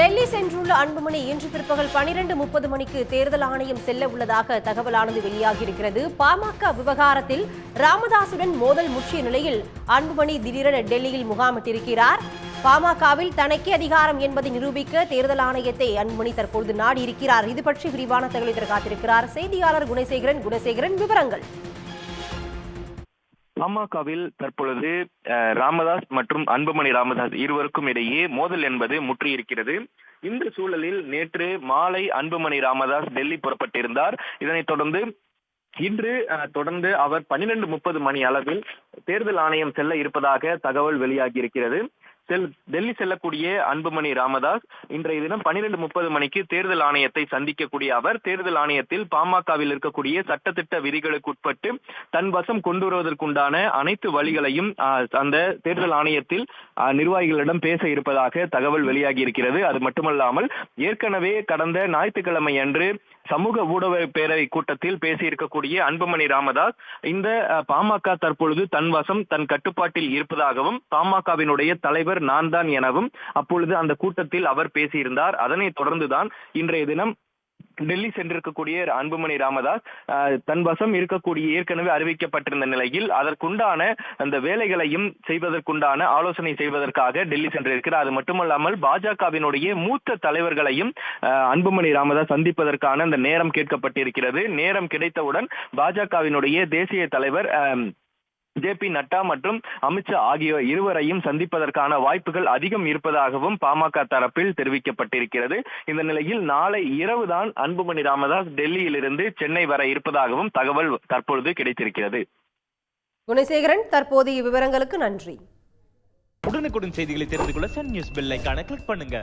டெல்லி சென்றுள்ள அன்புமணி இன்று பிற்பகல் 12:30 மணிக்கு தேர்தல் ஆணையம் செல்ல உள்ளதாக தகவலானது வெளியாகியிருக்கிறது. பாமக விவகாரத்தில் ராமதாசுடன் மோதல் முற்றிய நிலையில் அன்புமணி திடீரென டெல்லியில் முகாமிட்டிருக்கிறார். பாமகவில் தனக்கே அதிகாரம் என்பதை நிரூபிக்க தேர்தல் ஆணையத்தை அன்புமணி தற்பொழுது நாடியிருக்கிறார். இது பற்றி விரிவான தகவலை தர காத்திருக்கிறார் செய்தியாளர் குணசேகரன். விவரங்கள். பாமகவில் தற்பொழுது ராமதாஸ் மற்றும் அன்புமணி ராமதாஸ் இருவருக்கும் இடையே மோதல் என்பது முற்றியிருக்கிறது. இந்த சூழலில் நேற்று மாலை அன்புமணி ராமதாஸ் டெல்லி புறப்பட்டிருந்தார். இதனைத் தொடர்ந்து அவர் 12:30 மணி அளவில் தேர்தல் ஆணையம் செல்ல இருப்பதாக தகவல் வெளியாகியிருக்கிறது. டெல்லி செல்லக்கூடிய அன்புமணி ராமதாஸ் இன்றைய தினம் 12:30 மணிக்கு தேர்தல் ஆணையத்தை சந்திக்கக்கூடிய அவர் தேர்தல் ஆணையத்தில் பாமகவில் இருக்கக்கூடிய சட்டத்திட்ட விதிகளுக்கு உட்பட்டு தன் வசம் கொண்டு வருவதற்குண்டான அனைத்து வழிகளையும் அந்த தேர்தல் ஆணையத்தில் நிர்வாகிகளிடம் பேச இருப்பதாக தகவல் வெளியாகி இருக்கிறது. அது மட்டுமல்லாமல் ஏற்கனவே கடந்த ஞாயிற்றுக்கிழமை அன்று சமூக ஊடக பேரவை கூட்டத்தில் பேசியிருக்கக்கூடிய அன்புமணி ராமதாஸ் இந்த பாமக தற்பொழுது தன் வசம் தன் கட்டுப்பாட்டில் இருப்பதாகவும் பாமகவினுடைய தலைவர் நான் தான் எனவும் அப்பொழுது அந்த கூட்டத்தில் அவர் பேசியிருந்தார். அதனைத் தொடர்ந்துதான் இன்றைய தினம் டெல்லி சென்றிருக்கக்கூடிய அன்புமணி ராமதாஸ் தன் வசம் இருக்கக்கூடிய ஏற்கனவே அறிவிக்கப்பட்டிருந்த நிலையில் அதற்குண்டான அந்த வேலைகளையும் செய்வதற்குண்டான ஆலோசனை செய்வதற்காக டெல்லி சென்றிருக்கிறார். அது மட்டுமல்லாமல் பாஜகவினுடைய மூத்த தலைவர்களையும் அன்புமணி ராமதாஸ் சந்திப்பதற்கான அந்த நேரம் கேட்கப்பட்டிருக்கிறது. நேரம் கிடைத்தவுடன் பாஜகவினுடைய தேசிய தலைவர் ஜே.பி. நட்டா மற்றும் அமித்ஷா ஆகிய இருவரையும் சந்திப்பதற்கான வாய்ப்புகள் அதிகம் இருப்பதாகவும் பாமக தரப்பில் தெரிவிக்கப்பட்டிருக்கிறது. இந்த நிலையில் நாளை இரவுதான் அன்புமணி ராமதாஸ் டெல்லியிலிருந்து சென்னை வர இருப்பதாகவும் தகவல் தற்பொழுது கிடைத்திருக்கிறது. குணசேகரன், தற்போதைய விவரங்களுக்கு நன்றி. உடனுக்குடன் செய்திகளை தெரிந்து கொள்ள சன் நியூஸ் பெல் ஐகானை கிளிக் பண்ணுங்க.